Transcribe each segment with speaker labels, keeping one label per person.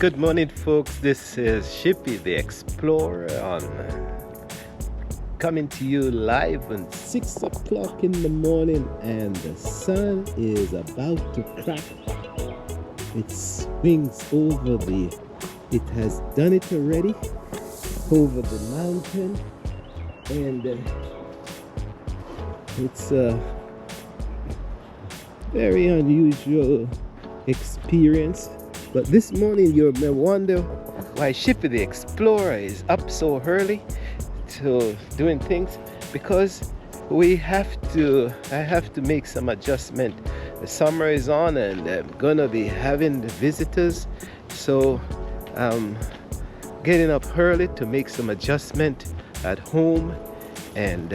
Speaker 1: Good morning, folks. This is Shippy the Explorer coming to you live at 6 o'clock in the morning, and the sun is about to crack. It swings over it has done it already, over the mountain, and it's a very unusual experience. But this morning you may wonder why Shippy the Explorer is up so early to doing things, because I have to make some adjustment. The summer is on and I'm gonna be having the visitors, so I'm getting up early to make some adjustment at home, and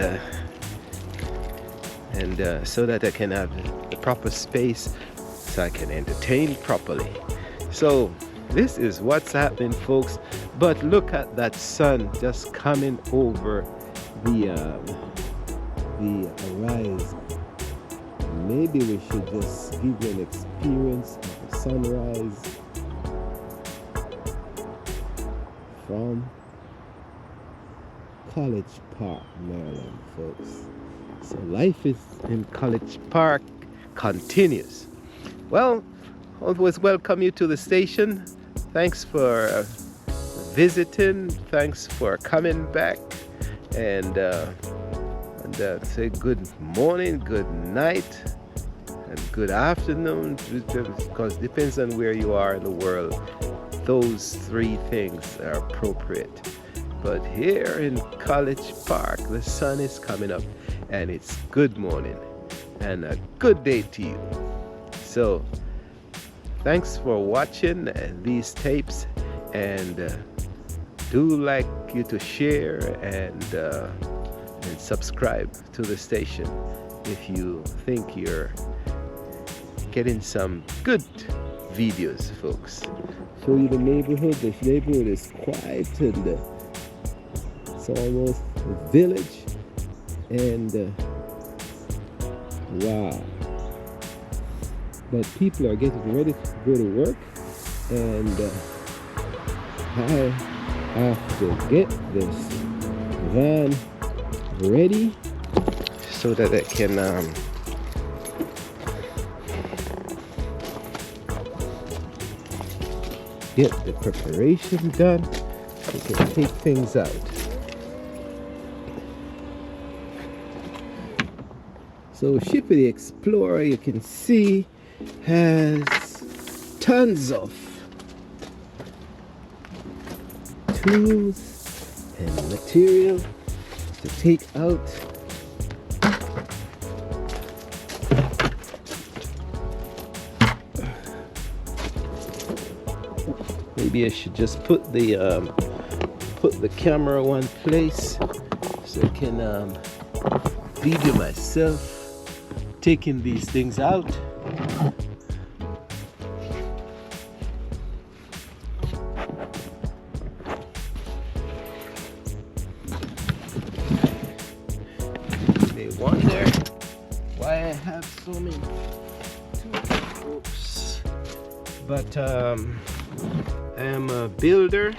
Speaker 1: so that I can have the proper space so I can entertain properly. So this is what's happening, folks. But look at that sun just coming over the horizon. Maybe we should just give you an experience of the sunrise from College Park, Maryland, folks. So life is in College Park continues. Well, always welcome you to the station. Thanks for visiting. Thanks for coming back, and say good morning, good night, and good afternoon, because it depends on where you are in the world. Those three things are appropriate. But here in College Park, the sun is coming up, and it's good morning and a good day to you. So thanks for watching these tapes, and do like you to share and subscribe to the station if you think you're getting some good videos, folks. Show you the neighborhood. The neighborhood is quiet, and it's almost a village, and wow. But people are getting ready to go to work, and I have to get this van ready so that I can get the preparation done. We can take things out. So Shippy the Explorer, you can see, has tons of tools and material to take out. Maybe I should just put the camera one place so I can video myself taking these things out. They wonder why I have so many tools. But I am a builder,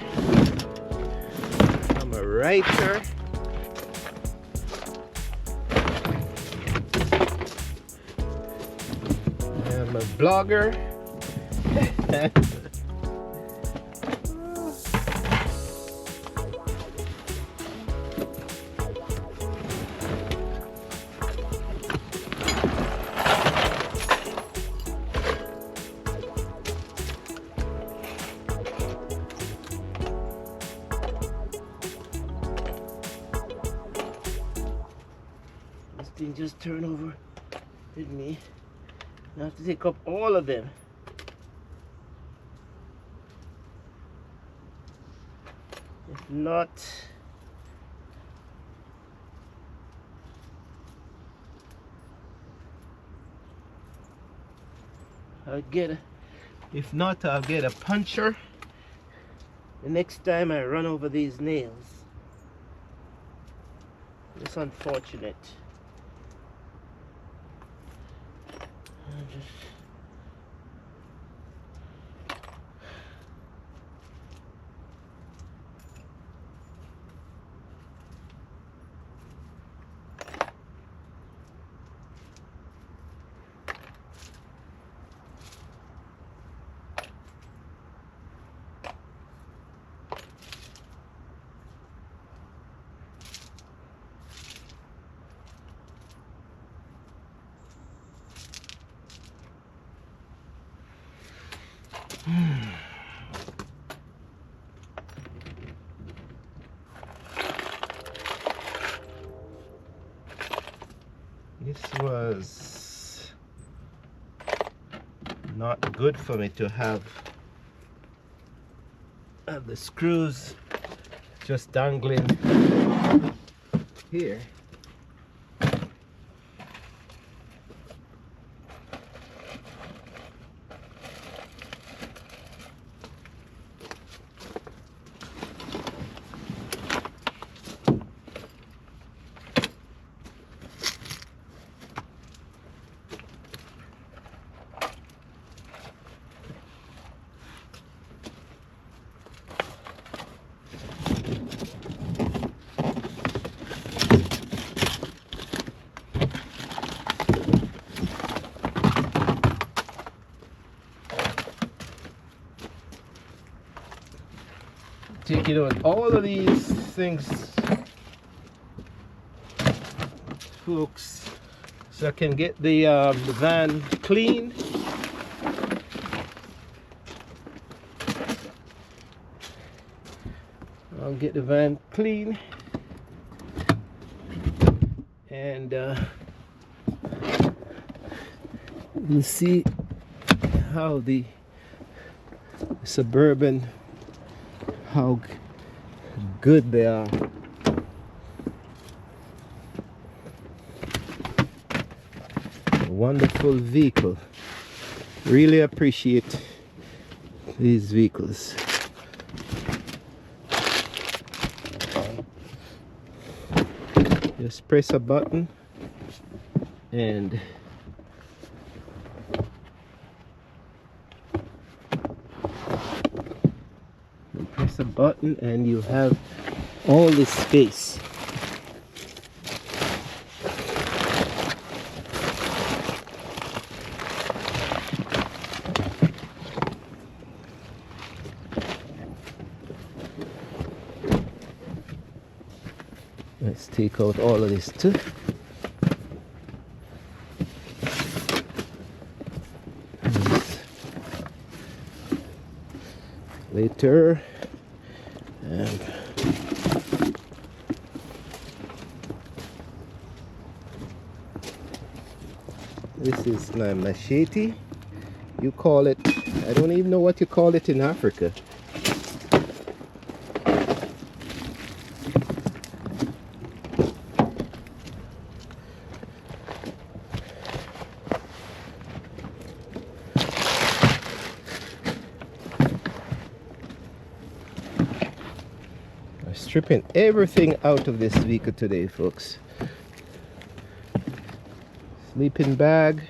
Speaker 1: I'm a writer, I'm a blogger. This thing just turned over, didn't me? I have to take up all of them. If not, I'll get a puncher the next time I run over these nails. It's unfortunate. This was not good for me to have the screws just dangling here. Taking out all of these things, folks, so I can get the van clean. I'll get the van clean and you'll see how the Suburban, how good they are. A wonderful vehicle. Really appreciate these vehicles. Just press a button and press a button and you have all this space. Let's take out all of this too. Later, and this is my machete. You call it, I don't even know what you call it in Africa. Stripping everything out of this vehicle today, folks. Sleeping bag.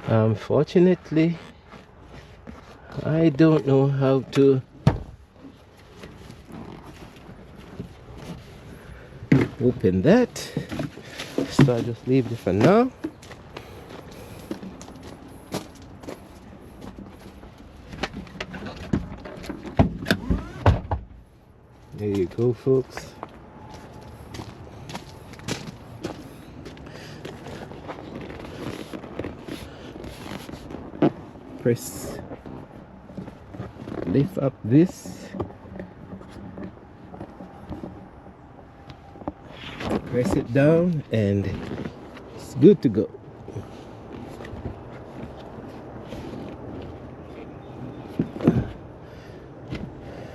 Speaker 1: Unfortunately, I don't know how to open that, so I'll just leave it for now. There you go, folks. Press, lift up this, press it down, and it's good to go.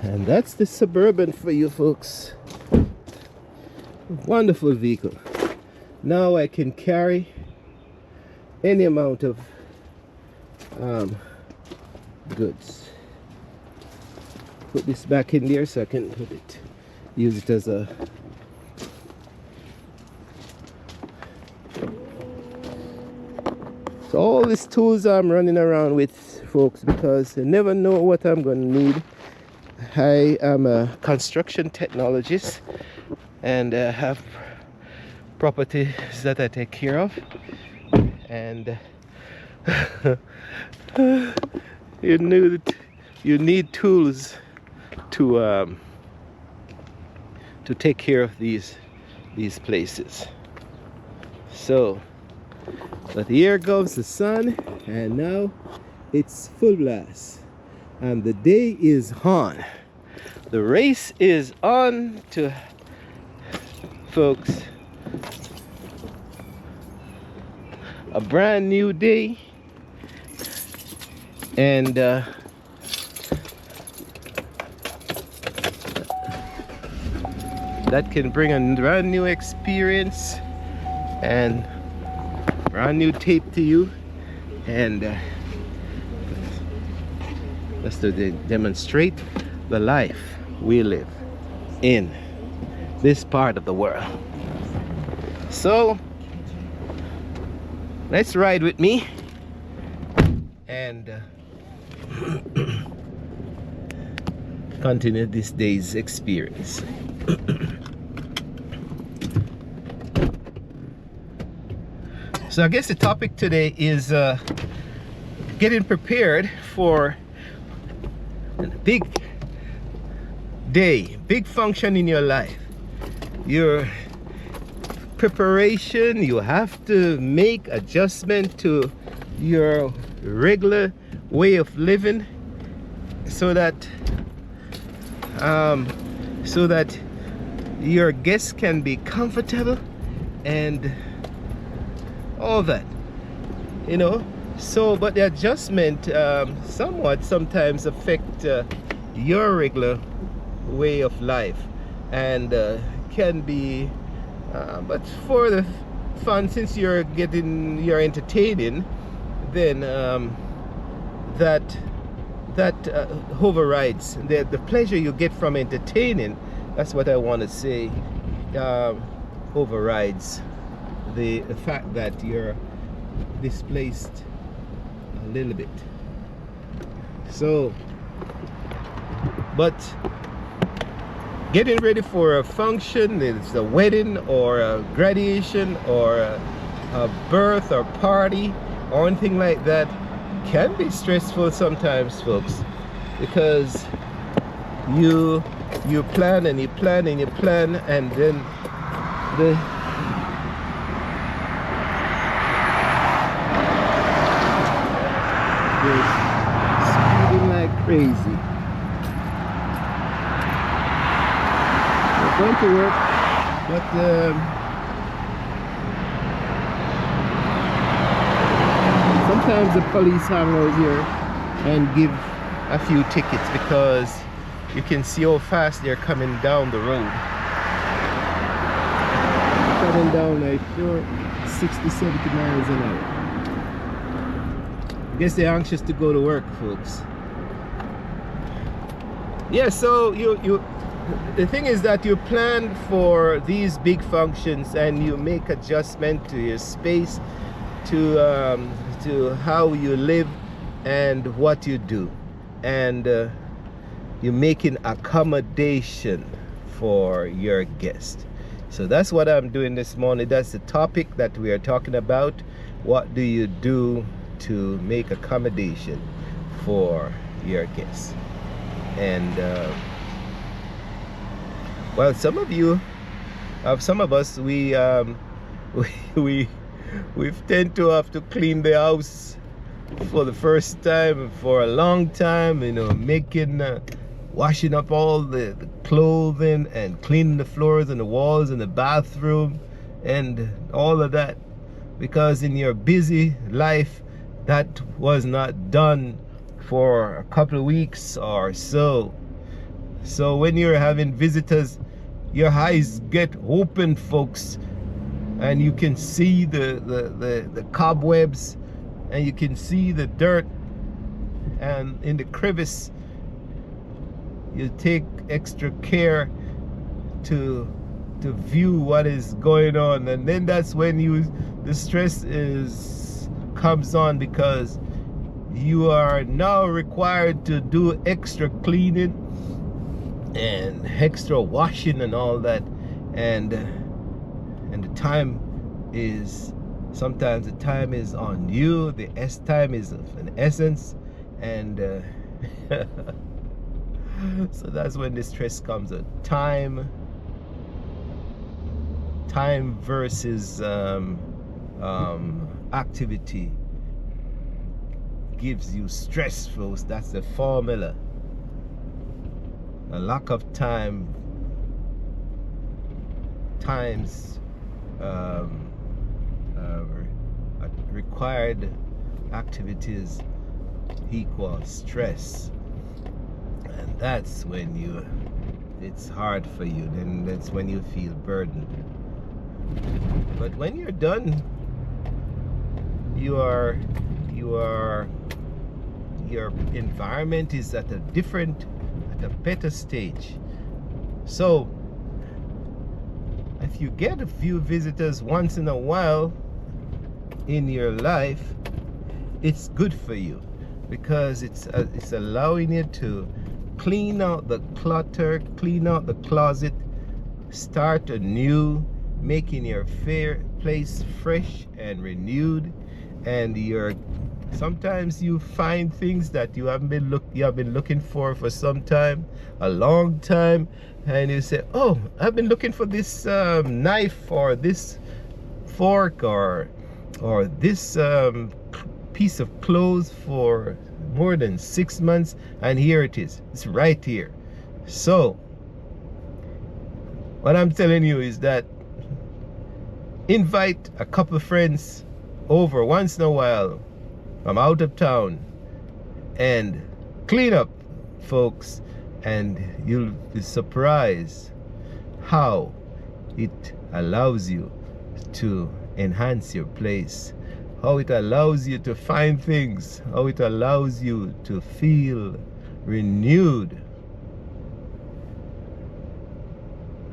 Speaker 1: And that's the Suburban for you folks. Wonderful vehicle. Now I can carry any amount of goods. Put this back in there so I can use it as a so all these tools I'm running around with, folks, because I never know what I'm going to need. I am a construction technologist and have properties that I take care of, and you need tools to take care of these places. So, but here comes the sun, and now it's full blast, and the day is on. The race is on to, folks, a brand new day, and that can bring a brand new experience and brand new tape to you, and that's to demonstrate the life we live in this part of the world. So let's ride with me and continue this day's experience. So I guess the topic today is getting prepared for a big day, big function in your life. Your preparation, you have to make adjustment to your regular way of living so that your guests can be comfortable and all that, you know. So but the adjustment somewhat sometimes affect your regular way of life, and can be but for the fun, since you're entertaining, then that overrides the pleasure you get from entertaining. That's what I want to say. Overrides the fact that you're displaced a little bit. So, but getting ready for a function, it's a wedding or a graduation or a birth or party or anything like that, can be stressful sometimes, folks, because you plan and you plan and you plan, and then the speeding like crazy. We're going to work, but sometimes the police hang out here and give a few tickets because you can see how fast they're coming down the road. Coming down like 60-70 miles an hour. I guess they're anxious to go to work, folks. Yeah, so the thing is that you plan for these big functions and you make adjustment to your space, to how you live and what you do, and you're making accommodation for your guest. So that's what I'm doing this morning. That's the topic that we are talking about. What do you do to make accommodation for your guests? And well, some of us, we tend to have to clean the house for the first time for a long time, you know, making washing up all the clothing and cleaning the floors and the walls and the bathroom and all of that, because in your busy life that was not done for a couple of weeks or so. So when you're having visitors, your eyes get open, folks, and you can see the cobwebs, and you can see the dirt, and in the crevice you take extra care to view what is going on, and then that's when the stress comes on, because you are now required to do extra cleaning and extra washing and all that, and the time is, sometimes the time is on you, the time is of an essence, and so that's when the stress comes. Time versus activity gives you stress, folks. That's the formula. A lack of time times required activities equals stress, and that's when it's hard for you. Then that's when you feel burdened. But when you're done, your environment is at a better stage. So if you get a few visitors once in a while in your life, it's good for you, because it's allowing you to clean out the clutter, clean out the closet, start anew, making your place fresh and renewed. And sometimes you find things that you have been looking for some time, a long time, and you say, oh, I've been looking for this knife, or this fork, or this piece of clothes for more than 6 months, and here it is. It's right here. So what I'm telling you is that invite a couple of friends over once in a while from out of town and clean up, folks, and you'll be surprised how it allows you to enhance your place, how it allows you to find things, how it allows you to feel renewed.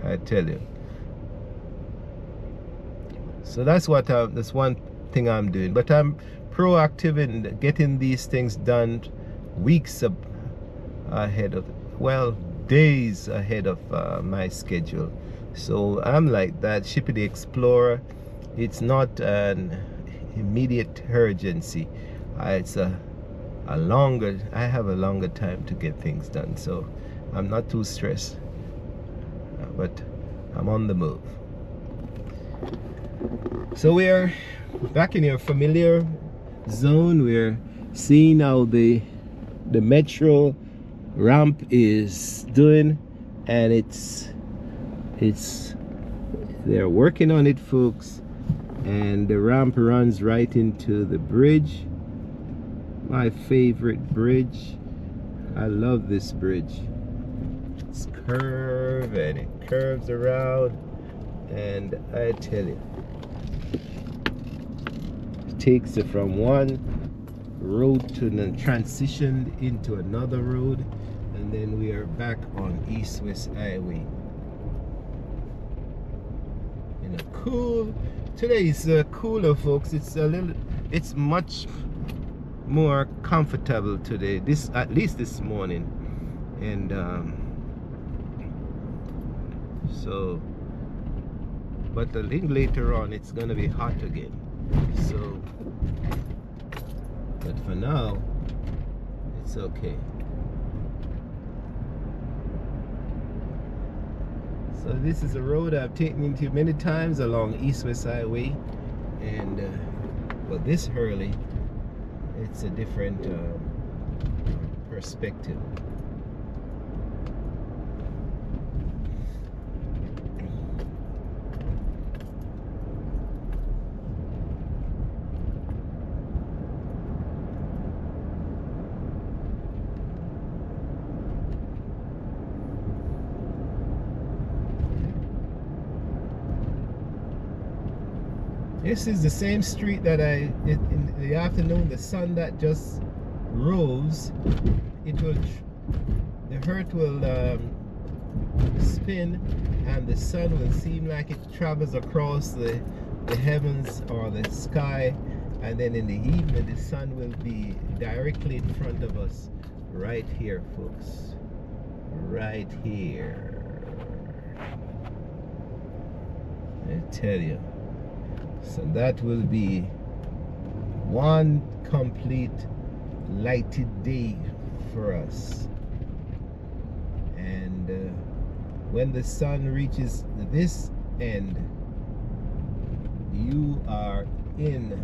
Speaker 1: I tell you. So that's one thing I'm doing. But I'm proactive in getting these things done weeks ahead of, well, days ahead of my schedule. So I'm like that. Shippy the Explorer, it's not an immediate urgency. I have a longer time to get things done, so I'm not too stressed, but I'm on the move. So we're back in your familiar zone. We're seeing how the metro ramp is doing, and they're working on it, folks, and the ramp runs right into the bridge, my favorite bridge. I love this bridge. It's curved and it curves around, and I tell you, it takes it from one road to then transition into another road, and then we are back on East-West Highway. In a cool, today is cooler, folks. It's much more comfortable today, at least this morning, and so, but I think later on it's gonna be hot again. So, but for now, it's okay. So this is a road I've taken into many times along East-West Highway, and but this early, it's a different perspective. This is the same street that in the afternoon, the sun that just rose, it will, the earth will spin, and the sun will seem like it travels across the heavens or the sky, and then in the evening the sun will be directly in front of us, right here, folks, right here. I tell you. So that will be one complete lighted day for us. And when the sun reaches this end, you are in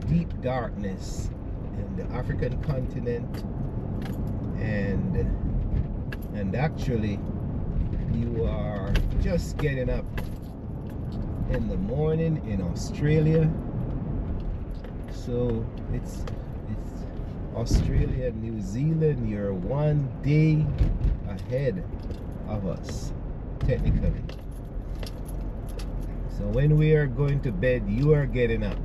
Speaker 1: deep darkness in the African continent, and actually you are just getting up in the morning in Australia. So it's Australia and New Zealand, you're one day ahead of us technically. So when we are going to bed, you are getting up,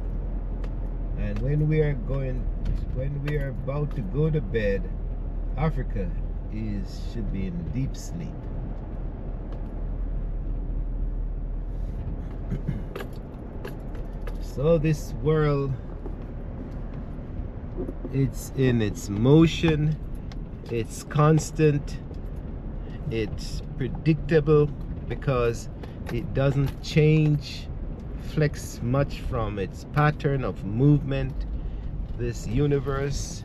Speaker 1: and when we are about to go to bed, Africa should be in deep sleep. So this world, it's in its motion, it's constant, it's predictable because it doesn't change, flex much from its pattern of movement. This universe,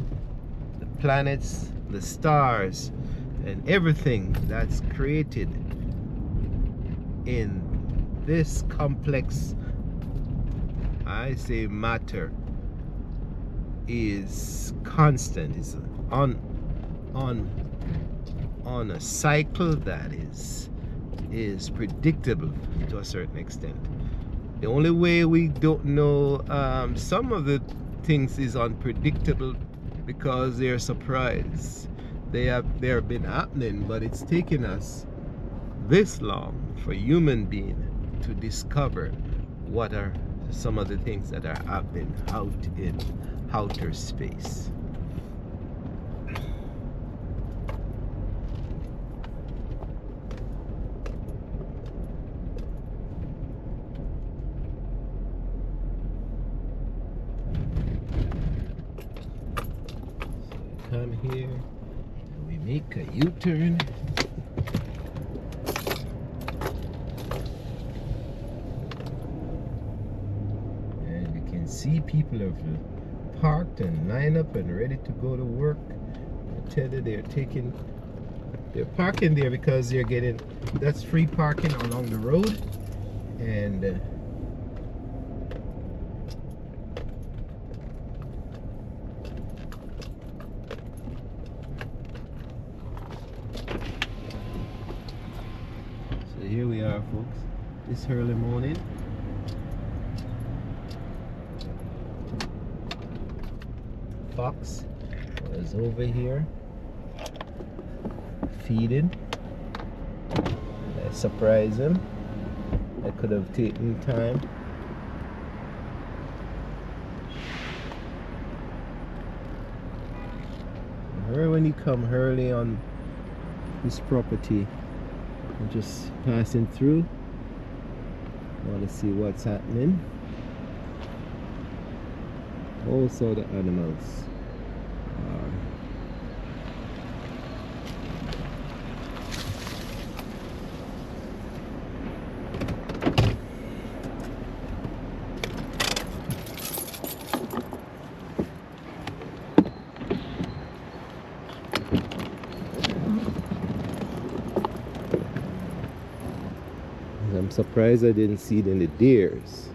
Speaker 1: the planets, the stars, and everything that's created in this complex, I say, matter is constant. It's on a cycle that is predictable to a certain extent. The only way we don't know some of the things is unpredictable because they're surprise. They have been happening, but it's taken us this long for human being to discover what are some of the things that are happening out in outer space. So come here and we make a U-turn. See, people have parked and lined up and ready to go to work. I tell you, they're parking there because they're getting, that's free parking along the road. And so here we are, folks, this early morning. Fox was over here feeding. I surprised him. I could have taken time. When you come early on this property, I'm just passing through. Want to see what's happening. Also the animals are I'm surprised I didn't see any deers.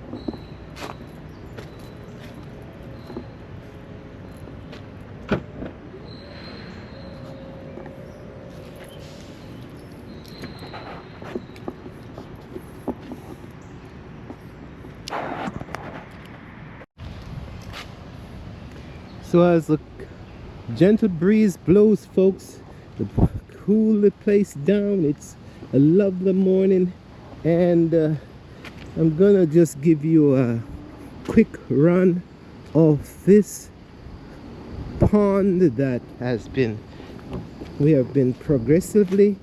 Speaker 1: So as the gentle breeze blows, folks, to cool the place down, it's a lovely morning, and I'm gonna just give you a quick run of this pond that has been, we have been progressively,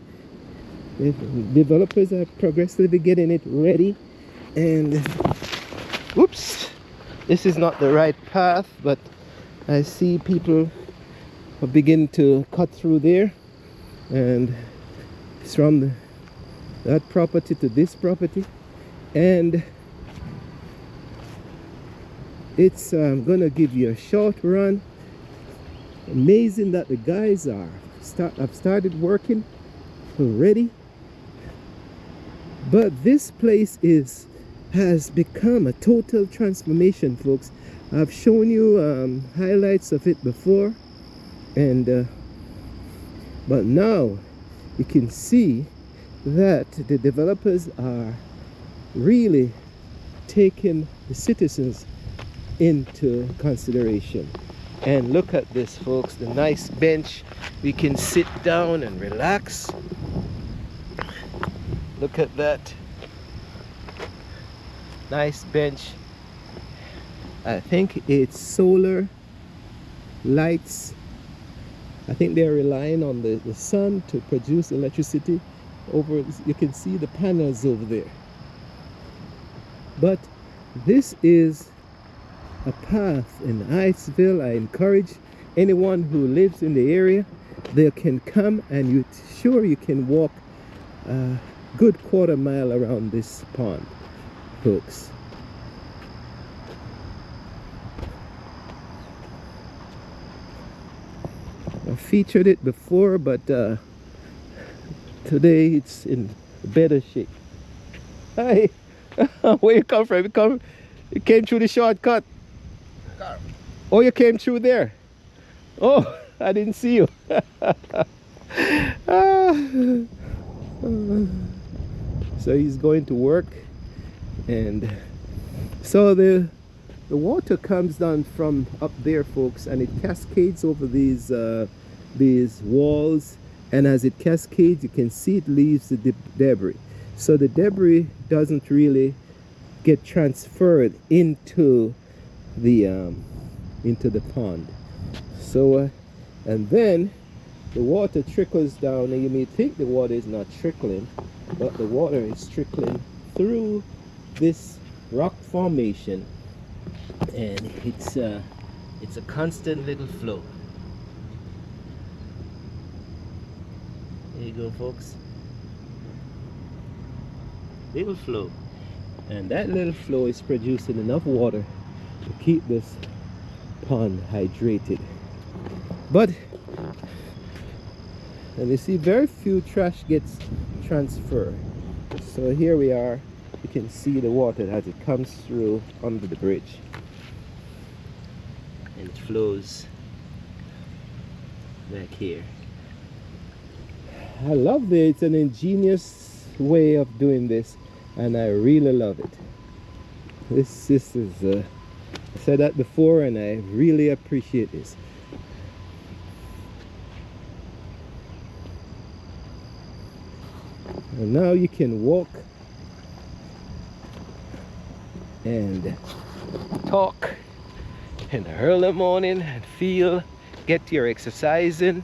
Speaker 1: the developers are progressively getting it ready. And whoops, this is not the right path, but I see people begin to cut through there, and it's from that property to this property, and it's gonna give you a short run. Amazing that the guys have started working already. But this place has become a total transformation, folks. I've shown you highlights of it before, and but now you can see that the developers are really taking the citizens into consideration. And look at this, folks, the nice bench. We can sit down and relax. Look at that nice bench. I think it's solar lights. I think they're relying on the sun to produce electricity. Over, you can see the panels over there. But this is a path in Iceville. I encourage anyone who lives in the area, they can come, and you can walk a good quarter mile around this pond, folks. I featured it before, but today it's in better shape. Hi, where you come from? You came through the shortcut. Oh, you came through there. Oh, I didn't see you. So he's going to work, and so the water comes down from up there, folks, and it cascades over these walls, and as it cascades, you can see it leaves the debris. So the debris doesn't really get transferred into the pond. So and then the water trickles down, and you may think the water is not trickling, but the water is trickling through this rock formation, and it's a constant little flow. There you go, folks. Little flow, and that little flow is producing enough water to keep this pond hydrated. But, and you see, very few trash gets transferred. So here we are. You can see the water as it comes through under the bridge, and it flows back here. I love it. It's an ingenious way of doing this, and I really love it. This is I said that before, and I really appreciate this. And now you can walk and talk in the early morning and get your exercise in.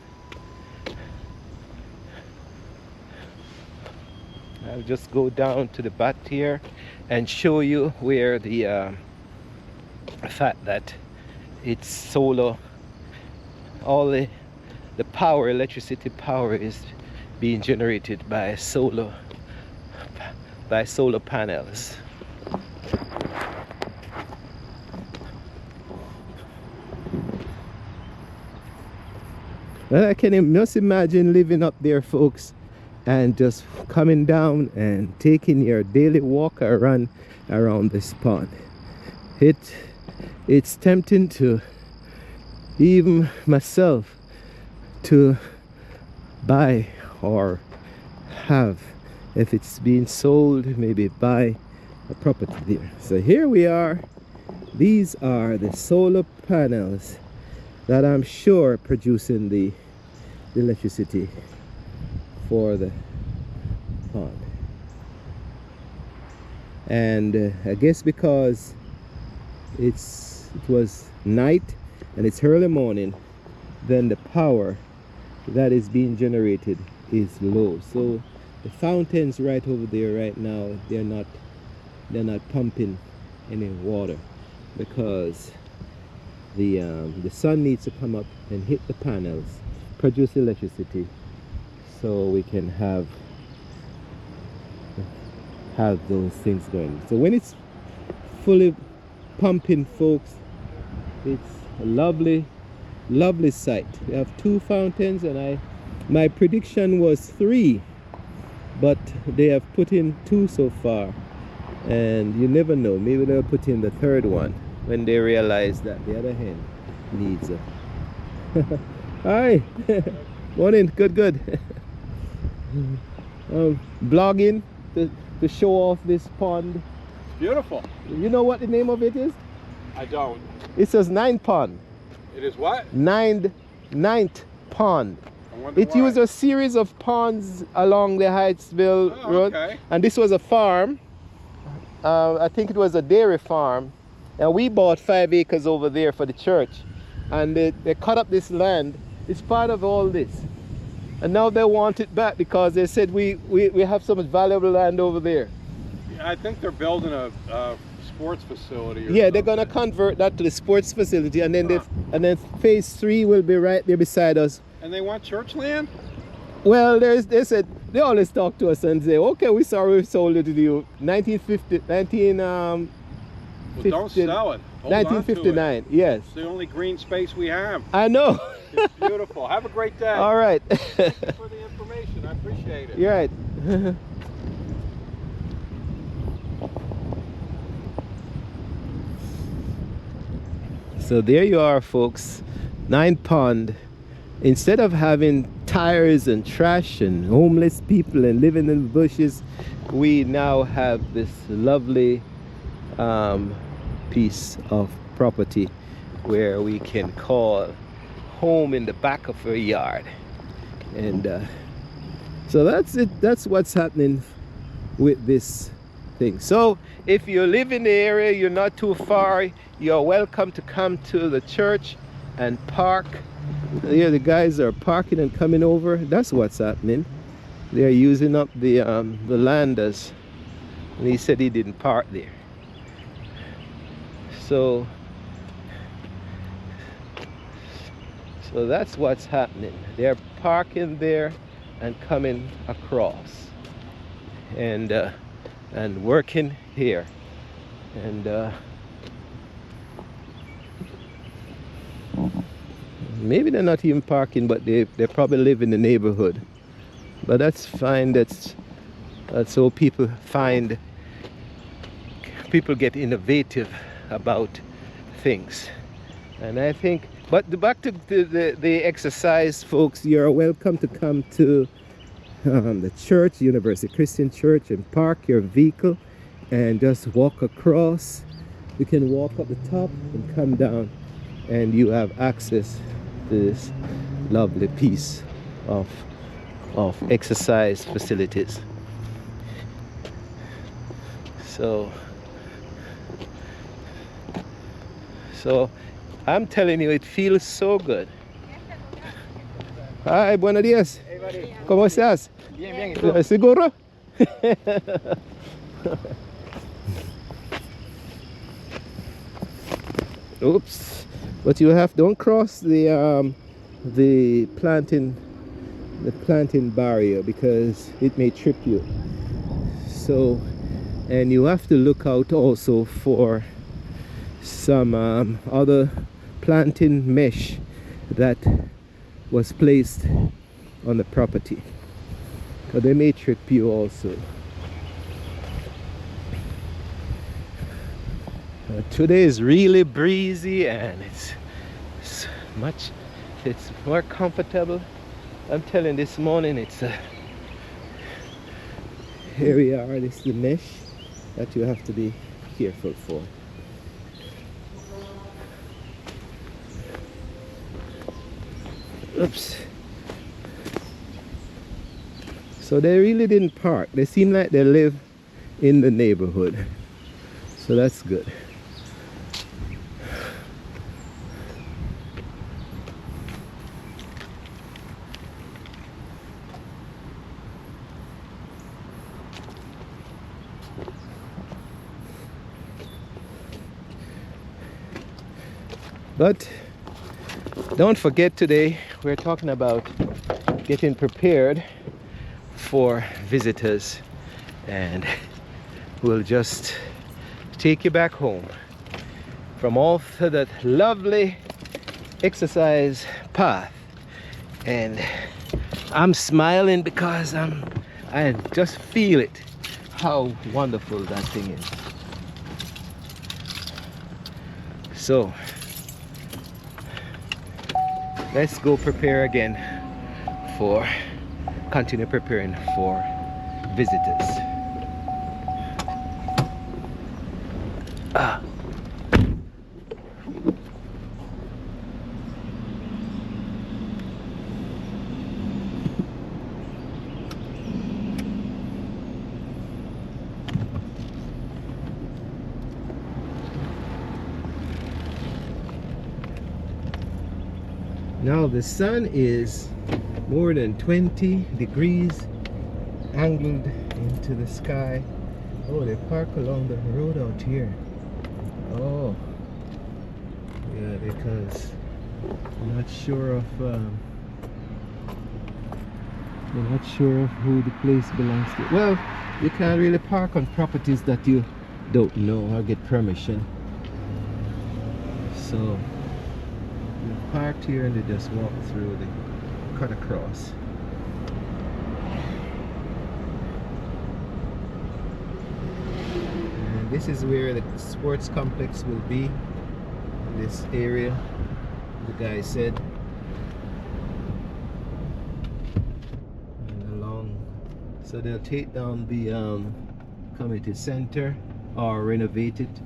Speaker 1: I'll just go down to the back here and show you where the fact that it's solar, all the power, electricity power, is being generated by solar panels. Well, I can just imagine living up there, folks, and just coming down and taking your daily walk or run around this pond. It's tempting to, even myself, to buy or have, if it's being sold, maybe buy a property there. So here we are. These are the solar panels that I'm sure producing the electricity for the pond. And I guess because it was night and it's early morning, then the power that is being generated is low. So the fountains right over there right now, they're not pumping any water because the sun needs to come up and hit the panels, produce electricity, so we can have those things going. So when it's fully pumping, folks, it's a lovely sight. We have 2 fountains, and my prediction was 3, but they have put in 2 so far, and you never know, maybe they'll put in the 3rd one when they realize that the other hen needs a hi. Morning. Good. Blogging to show off this pond.
Speaker 2: It's beautiful.
Speaker 1: You know what the name of it is?
Speaker 2: I don't.
Speaker 1: It says 9 Pond.
Speaker 2: It is what?
Speaker 1: Ninth Pond.
Speaker 2: I wonder
Speaker 1: It
Speaker 2: why.
Speaker 1: used a series of ponds along the Heightsville Road,
Speaker 2: okay.
Speaker 1: and this was a farm. I think it was a dairy farm, and we bought 5 acres over there for the church, and they cut up this land. It's part of all this, and now they want it back because they said we have so much valuable land over there.
Speaker 2: Yeah, I think they're building a sports facility. Or
Speaker 1: Yeah, they're
Speaker 2: something.
Speaker 1: gonna convert that to the sports facility, and then phase 3 will be right there beside us.
Speaker 2: And they want church land?
Speaker 1: Well, they said they always talk to us and say, okay, we're sorry we sold it to you. 1950,
Speaker 2: Well, don't sell it. Hold on to
Speaker 1: 1959,
Speaker 2: it.
Speaker 1: yes.
Speaker 2: It's the only green space we have.
Speaker 1: I know.
Speaker 2: It's beautiful. Have a great day.
Speaker 1: All right.
Speaker 2: Thank you for the information. I appreciate it.
Speaker 1: You're right. So there you are, folks. 9 Pond. Instead of having tires and trash and homeless people and living in the bushes, we now have this lovely piece of property where we can call home in the back of our yard. And so that's it. That's what's happening with this thing. So if you live in the area, you're not too far, you're welcome to come to the church and park. Yeah, the guys are parking and coming over. That's what's happening. They're using up the land as, and he said he didn't park there. So that's what's happening. They're parking there and coming across and working here. And maybe they're not even parking, but they probably live in the neighborhood. But that's fine. That's so people get innovative about things. And I think, but back to the exercise, folks, you're welcome to come to the church, University Christian Church, and park your vehicle and just walk across. You can walk up the top and come down, and you have access to this lovely piece of exercise facilities. So I'm telling you, it feels so good. Hi, buenos días.
Speaker 3: Hey, buddy.
Speaker 1: ¿Cómo estás?
Speaker 3: Bien, bien. ¿Y tú?
Speaker 1: ¿Seguro? Oops. But you don't cross the planting barrier because it may trip you. So, and you have to look out also for some other planting mesh that was placed on the property, because they may trip you also. Today is really breezy and it's more comfortable. I'm telling this morning, here we are. This is the mesh that you have to be careful for. Oops. So they really didn't park. They seem like they live in the neighborhood. So that's good. But don't forget, today we're talking about getting prepared for visitors, and we'll just take you back home from off to that lovely exercise path. And I'm smiling because I just feel it, how wonderful that thing is. So let's go prepare again for continue preparing for visitors. Now the sun is more than 20 degrees angled into the sky. Oh, they park along the road out here. Oh, yeah, because I'm not sure of I'm not sure of who the place belongs to. Well, you can't really park on properties that you don't know or get permission. So they parked here and they just walk through, they cut across. And this is where the sports complex will be, in this area, the guy said. And along, so they'll take down the community center or renovate it,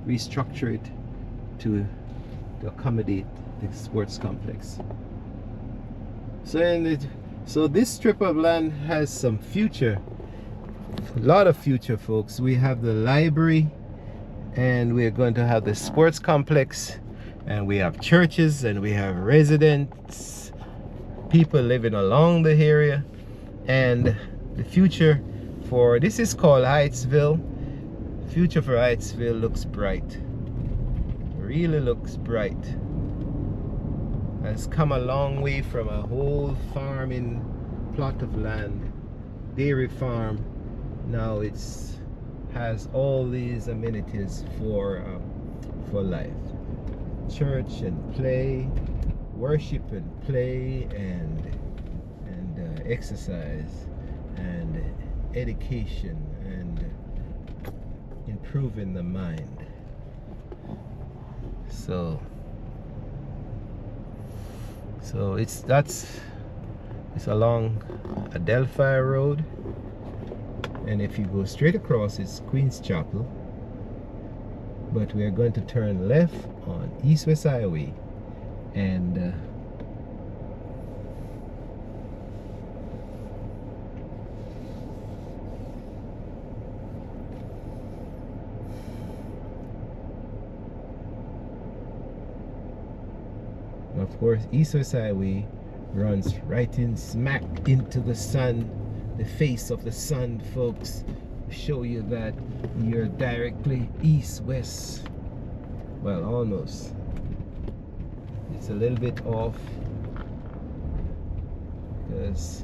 Speaker 1: restructure it to accommodate the sports complex. So this strip of land has some future, a lot of future, folks. We have the library, and we're going to have the sports complex, and we have churches, and we have residents, people living along the area. And the future for this is called Heightsville. Future for Heightsville looks bright, really looks bright. Has come a long way from a whole farming plot of land, dairy farm. Now it's has all these amenities for life: church and play, worship and play, and exercise and education and improving the mind. So it's along Adelphi Road, and if you go straight across, it's Queen's Chapel. But we are going to turn left on East West Highway, and of course, East West Highway runs right in smack into the sun, the face of the sun, folks. Show you that you're directly east-west. Well, almost. It's a little bit off because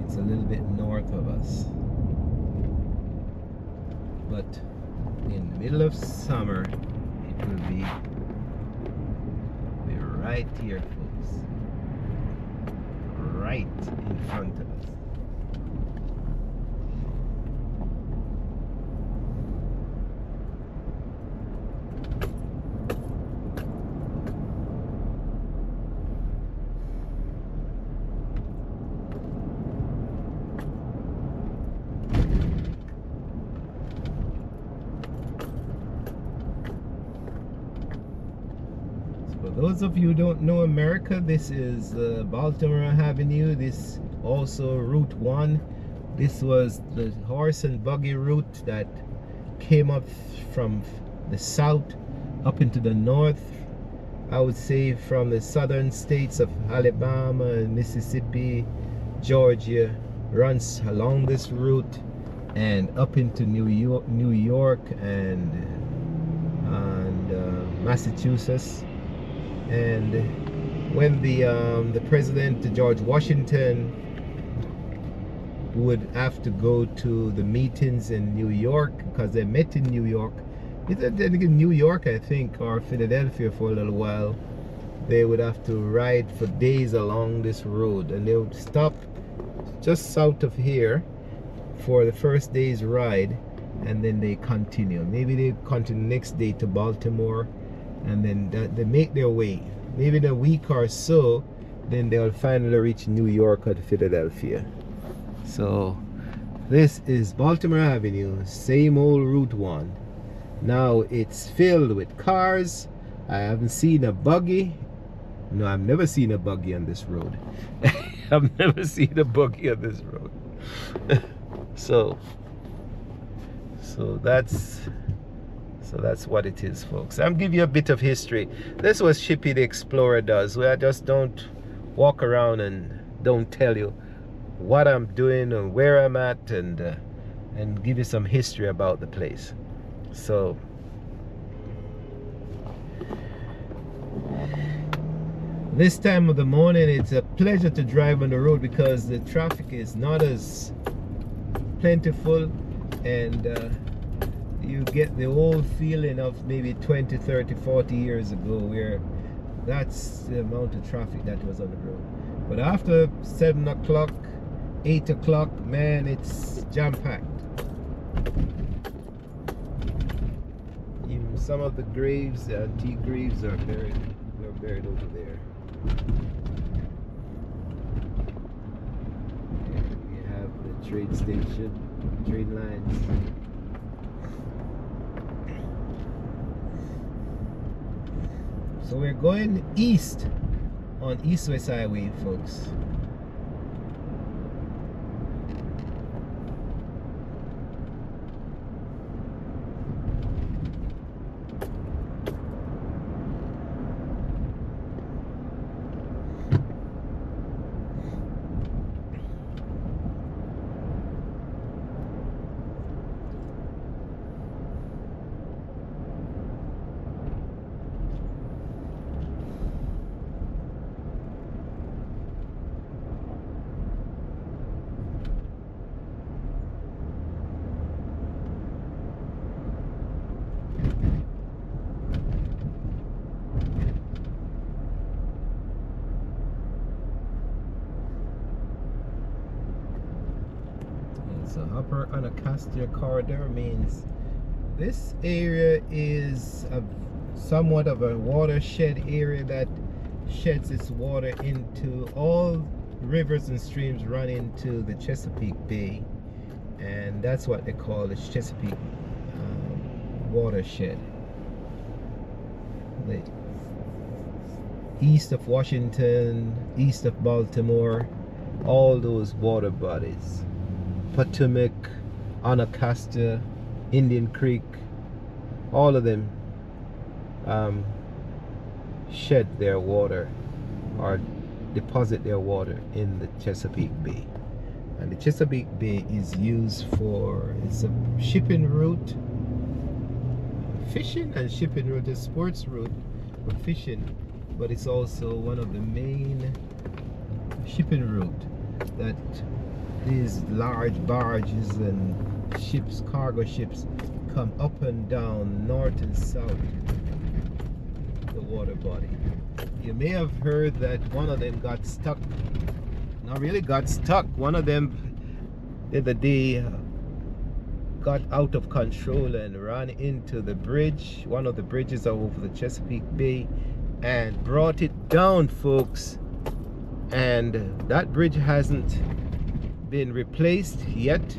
Speaker 1: it's a little bit north of us. But in the middle of summer, it will be right here, folks, right in front of us. Those of you who don't know America, this is Baltimore Avenue. This also Route 1. This was the horse and buggy route that came up from the south up into the north. I would say from the southern states of Alabama, Mississippi, Georgia, runs along this route and up into New York and Massachusetts. And when the president George Washington would have to go to the meetings in New York, because they met in New York, either in New York I think, or Philadelphia for a little while, they would have to ride for days along this road, and they would stop just south of here for the first day's ride, and then they continue. Maybe they continue next day to Baltimore, and then they make their way. Maybe in a week or so, then they'll finally reach New York or Philadelphia. So this is Baltimore Avenue, same old Route 1. Now it's filled with cars. I haven't seen a buggy. No, I've never seen a buggy on this road. I've never seen a buggy on this road. So that's what it is, folks. I'm giving you a bit of history. This is what Shippy the Explorer does, where I just don't walk around and don't tell you what I'm doing and where I'm at, and give you some history about the place. So this time of the morning, it's a pleasure to drive on the road because the traffic is not as plentiful, and you get the old feeling of maybe 20, 30, 40 years ago, where that's the amount of traffic that was on the road. But after 7 o'clock, 8 o'clock, man, it's jam-packed. Even some of the graves, the antique graves, are buried over there. And we have the train station, train lines. So we're going east on East-West Highway, folks. So Upper Anacostia Corridor means this area is somewhat of a watershed area that sheds its water into all rivers and streams run into the Chesapeake Bay, and that's what they call the Chesapeake watershed. The east of Washington, east of Baltimore, all those water bodies. Potomac, Anacostia, Indian Creek, all of them shed their water or deposit their water in the Chesapeake Bay. And the Chesapeake Bay is used for, it's a shipping route, fishing and shipping route, a sports route for fishing, but it's also one of the main shipping route that these large barges and ships, cargo ships, come up and down, north and south, the water body. You may have heard that one of them got stuck. Not really got stuck. One of them the other day got out of control and ran into the bridge, one of the bridges over the Chesapeake Bay, and brought it down, folks. And that bridge hasn't been replaced yet,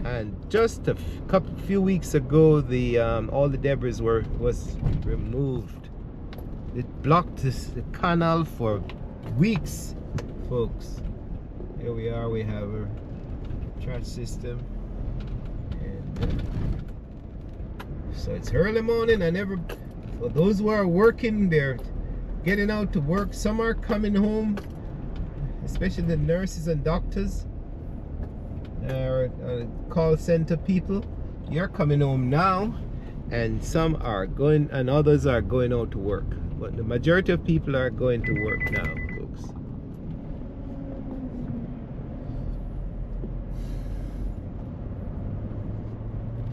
Speaker 1: and just a few weeks ago the all the debris was removed. It blocked the canal for weeks, folks. Here we are, we have a trash system, and so it's early morning. For those who are working, they're getting out to work. Some are coming home, especially the nurses and doctors. call center people, you're coming home now, and some are going, and others are going out to work. But the majority of people are going to work now, folks.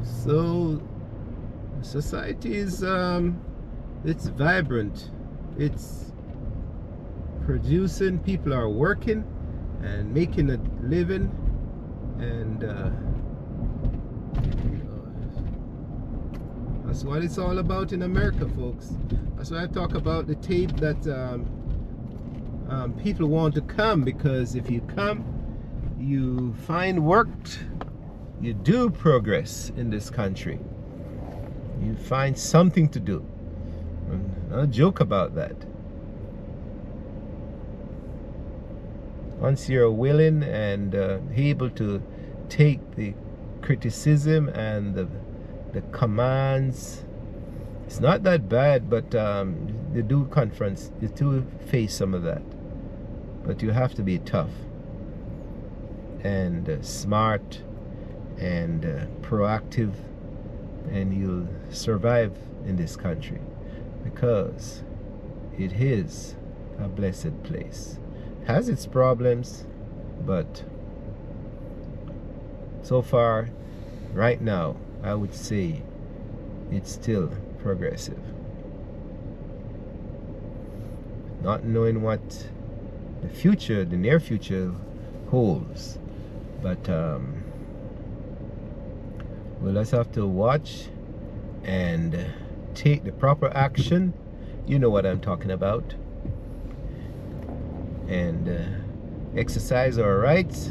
Speaker 1: So society is it's vibrant, it's producing, people are working and making a living, and that's what it's all about in America, folks. That's why I talk about the tape that people want to come, because if you come, you find work, you do progress in this country. You find something to do. I'll joke about that. Once you're willing and able to take the criticism and the commands, it's not that bad, but they do confront, you do face some of that. But you have to be tough and smart and proactive, and you'll survive in this country, because it is a blessed place. Has its problems, but so far, right now, I would say it's still progressive. Not knowing what the future, the near future holds, but we'll just have to watch and take the proper action. You know what I'm talking about. And exercise our rights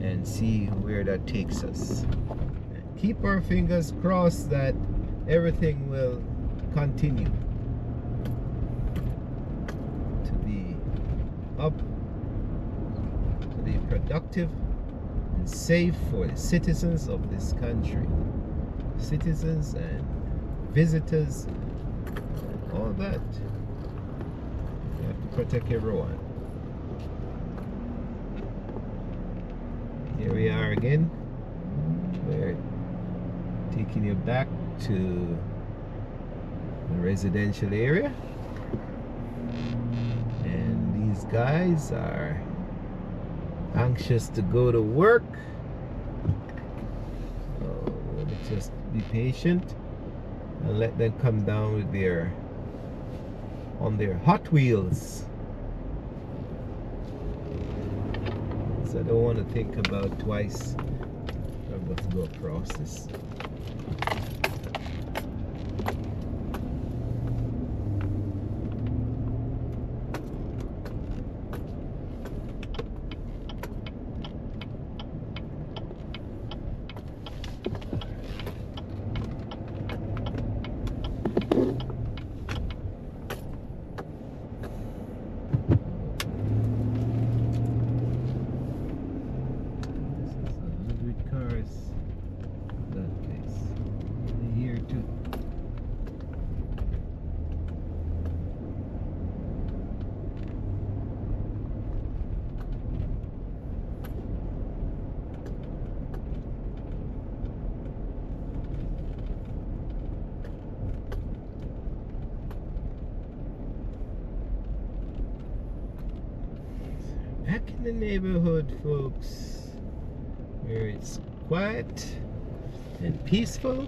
Speaker 1: and see where that takes us. Keep our fingers crossed that everything will continue to be up, to be productive and safe for the citizens of this country. Citizens and visitors, and all that. You have to protect everyone. Here we are again. We're taking you back to the residential area, and these guys are anxious to go to work. So let's just be patient and let them come down with on their Hot Wheels. So I don't want to think about twice. I'm going to go across this. Back in the neighborhood, folks, where it's quiet and peaceful.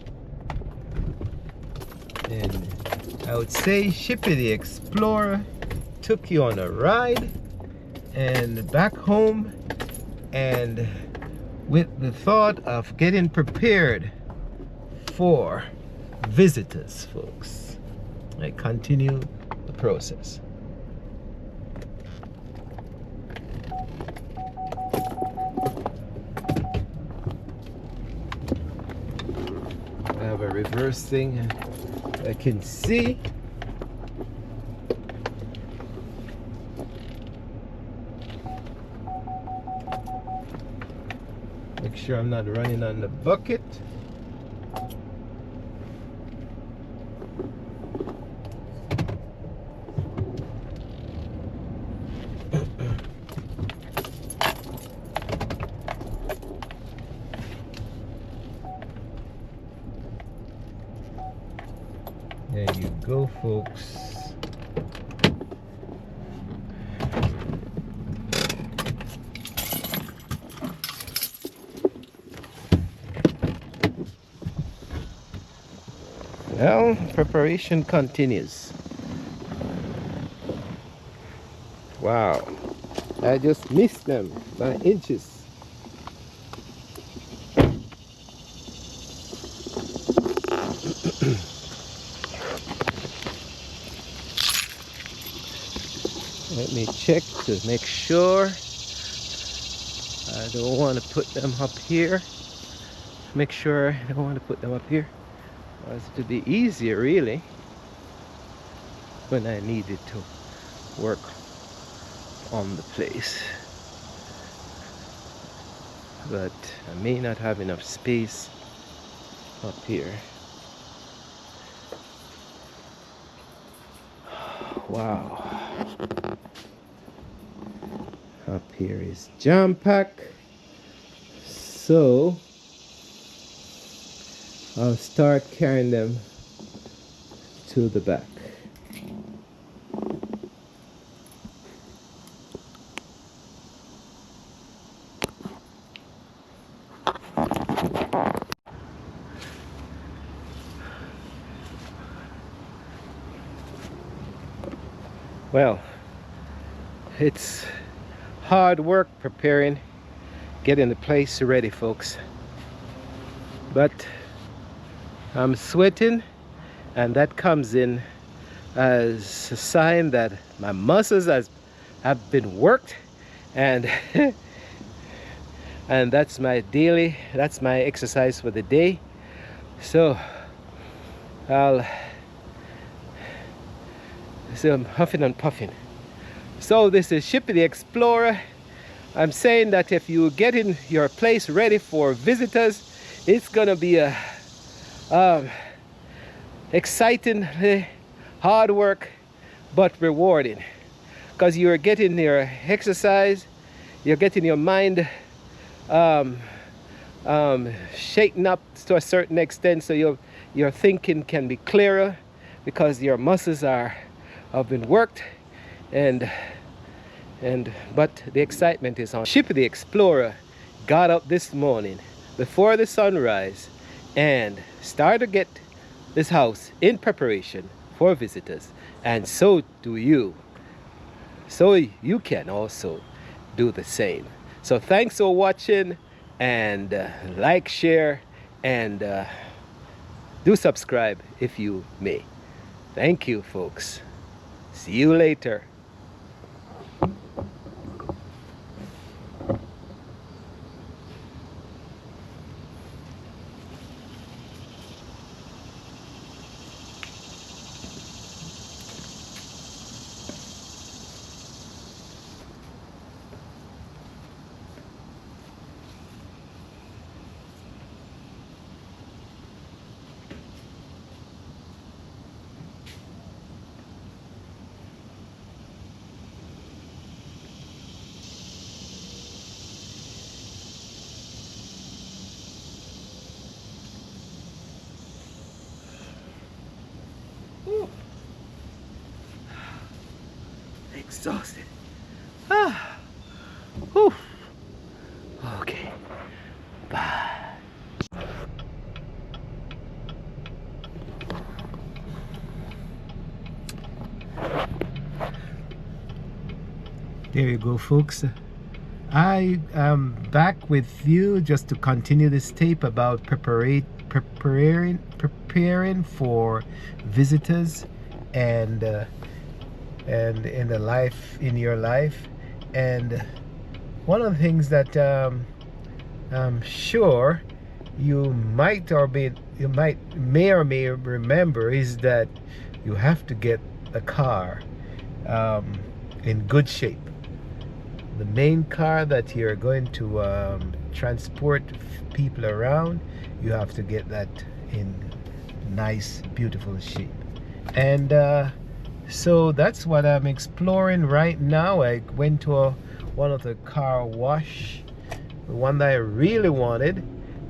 Speaker 1: And I would say Shippy the Explorer took you on a ride and back home, and with the thought of getting prepared for visitors, folks. I continue the process. I have a reverse thing I can see. Make sure I'm not running on the bucket. go, folks. Well, preparation continues. Wow, I just missed them by inches. Let me check to make sure. I don't want to put them up here. Make sure I don't want to put them up here. It would be easier really when I needed to work on the place. But I may not have enough space up here. Wow. Up here is jam pack. So I'll start carrying them to the back. Well, it's hard work preparing, getting the place ready, folks. But I'm sweating, and that comes in as a sign that my muscles have been worked, and and that's my exercise for the day. So I'm huffing and puffing. So this is Shippy the Explorer. I'm saying that if you get in your place ready for visitors, it's gonna be a exciting, hard work, but rewarding, because you're getting your exercise, you're getting your mind shaken up to a certain extent, so your thinking can be clearer because your muscles have been worked, but the excitement is on. Shippy the Explorer got up this morning before the sunrise and started to get this house in preparation for visitors, and so do you. So you can also do the same. So thanks for watching, and like, share, and do subscribe if you may. Thank you, folks. See you later. Exhausted. Whew. Okay. Bye. There you go, folks. I am back with you just to continue this tape about preparing for visitors and in your life. And one of the things that I'm sure you may remember is that you have to get a car in good shape. The main car that you're going to transport people around, you have to get that in nice, beautiful shape. And so that's what I'm exploring right now. I went to one of the car wash, the one that I really wanted,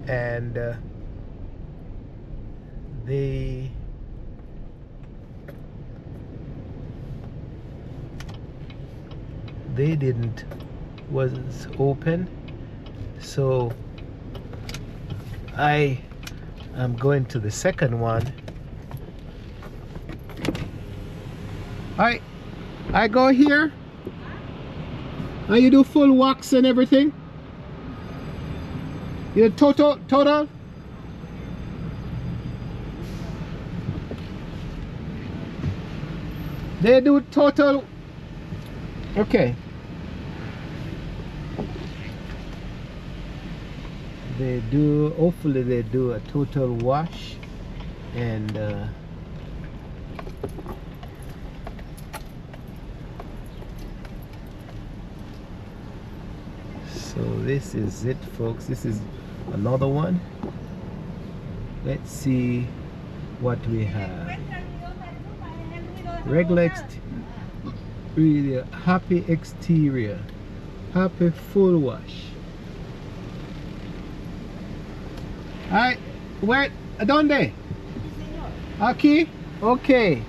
Speaker 1: and they they didn't was open, so I am going to the second one. I go here and you do full wax and everything. You total. They do total. Okay. They do, hopefully they do a total wash, and so this is it, folks. This is another one. Let's see what we have. Regular exterior, happy exterior, happy full wash. Alright, where? ¿Dónde? Aquí? Okay.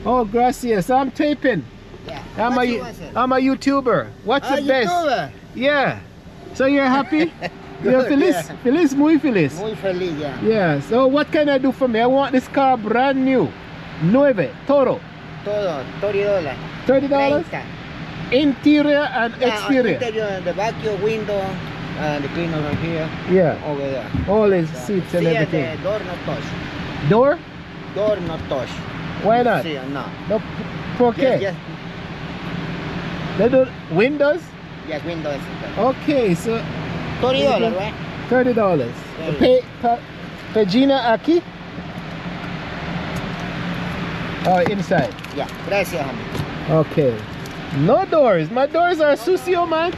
Speaker 1: Oh, gracias. I'm taping.
Speaker 3: Yeah.
Speaker 1: I'm a YouTuber. What's the best?
Speaker 3: YouTuber?
Speaker 1: Yeah. So you're happy? You're feliz?
Speaker 3: Yeah.
Speaker 1: Feliz, muy feliz.
Speaker 3: Muy feliz, yeah.
Speaker 1: Yeah. So what can I do for me? I want this car brand new. Nueve. Todo.
Speaker 3: Todo, $30.
Speaker 1: $30?
Speaker 3: 30.
Speaker 1: Interior and
Speaker 3: Yeah,
Speaker 1: exterior.
Speaker 3: interior, the vacuum window, the clean over here,
Speaker 1: Yeah.
Speaker 3: over there.
Speaker 1: All the seats and
Speaker 3: See,
Speaker 1: everything.
Speaker 3: the door not touch.
Speaker 1: Door?
Speaker 3: Door not touch.
Speaker 1: Why not?
Speaker 3: See, no.
Speaker 1: No. ¿Por qué?
Speaker 3: Yes,
Speaker 1: They do windows?
Speaker 3: yes, windows.
Speaker 1: Okay, so
Speaker 3: $30, right?
Speaker 1: $30.
Speaker 3: $30.
Speaker 1: Pagina aquí? Oh, inside.
Speaker 3: Yeah, gracias, homie.
Speaker 1: Okay. No doors. My doors are sucio, man.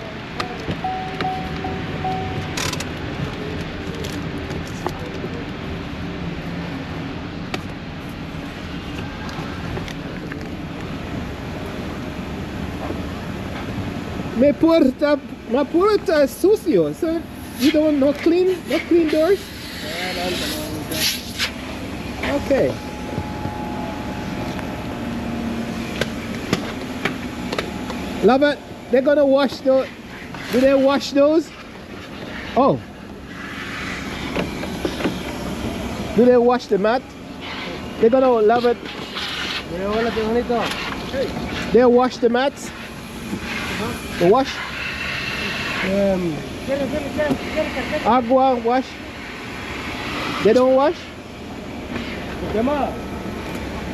Speaker 1: My puerta es sucio. So you don't no clean doors? Okay. Love it. They're gonna wash those. Do they wash those? Oh. Do they wash the mat? They're gonna love it. They wash the mats? They wash? Agua wash? They don't wash?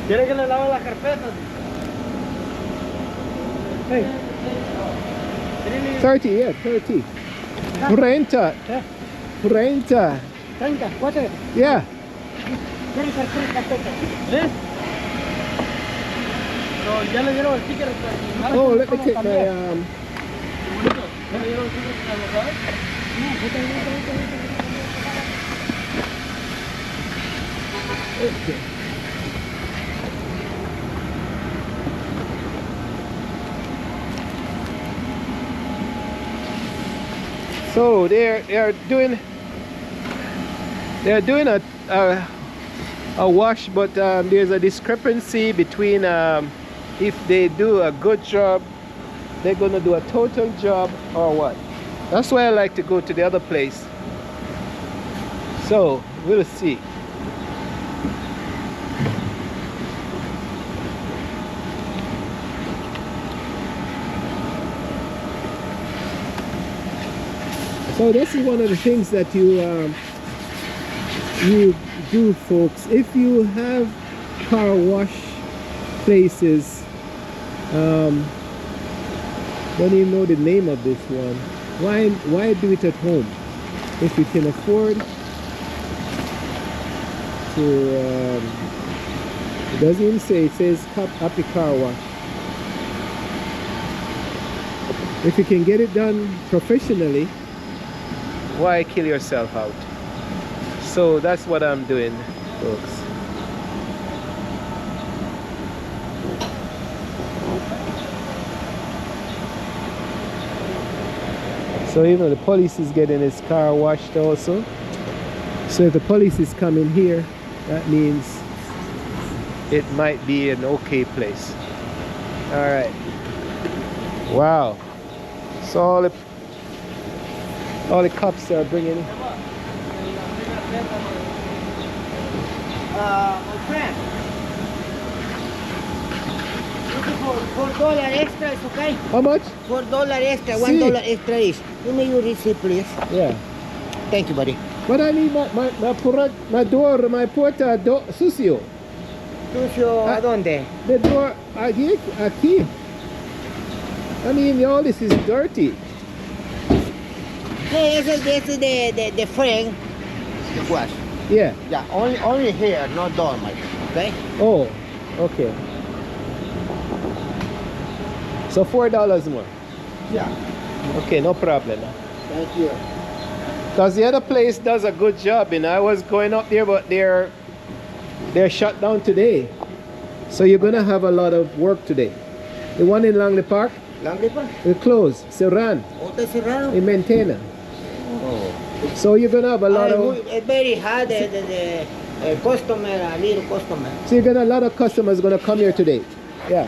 Speaker 3: ¿Quiere que le lave las carpetas?
Speaker 1: Hey. 30, yeah, 30. Renta. Renta.
Speaker 3: 30, ¿cuánto?
Speaker 1: Yeah.
Speaker 3: ¿Quiere carpetas? ¿Eh? So, ya le dieron el ticket.
Speaker 1: Oh, let me take my
Speaker 3: ¿Ya le dieron el ticket para los sabes?
Speaker 1: okay. So they're doing a wash, but there's a discrepancy between if they do a good job, they're gonna do a total job or what. That's why I like to go to the other place. So we'll see. So this is one of the things that you do, folks. If you have car wash places, don't even know the name of this one. Why do it at home if you can afford to? It doesn't even say. It says Happy Car Wash. If you can get it done professionally, why kill yourself out? So that's what I'm doing, folks. So even the police is getting his car washed also. So if the police is coming here, that means it might be an okay place. All right. Wow. So all the cops are bringing.
Speaker 3: My friend. $4 extra is okay?
Speaker 1: How much?
Speaker 3: $4 extra,
Speaker 1: See.
Speaker 3: $1 extra is. Give me your receipt, please.
Speaker 1: Yeah.
Speaker 3: Thank you, buddy.
Speaker 1: But I need my door, my puerta sucio.
Speaker 3: Sucio, ¿a dónde?
Speaker 1: The door aquí. I mean, all this is dirty.
Speaker 3: Hey, this is the frame. The wash.
Speaker 1: Yeah.
Speaker 3: Yeah, only here, not door, my friend. Okay?
Speaker 1: Oh, okay. So $4 more.
Speaker 3: Yeah.
Speaker 1: Okay, no problem.
Speaker 3: Thank you.
Speaker 1: Because the other place does a good job, and I was going up there, but they're shut down today. So you're gonna have a lot of work today. The one in Langley Park,
Speaker 3: Langley pa?
Speaker 1: they closed. Cerran,
Speaker 3: Otra cerrado.
Speaker 1: in Maintainer.
Speaker 3: Oh.
Speaker 1: So you're gonna have a lot of.
Speaker 3: It's very hard, the customer, a little customer.
Speaker 1: So you're gonna a lot of customers gonna come here today. Yeah.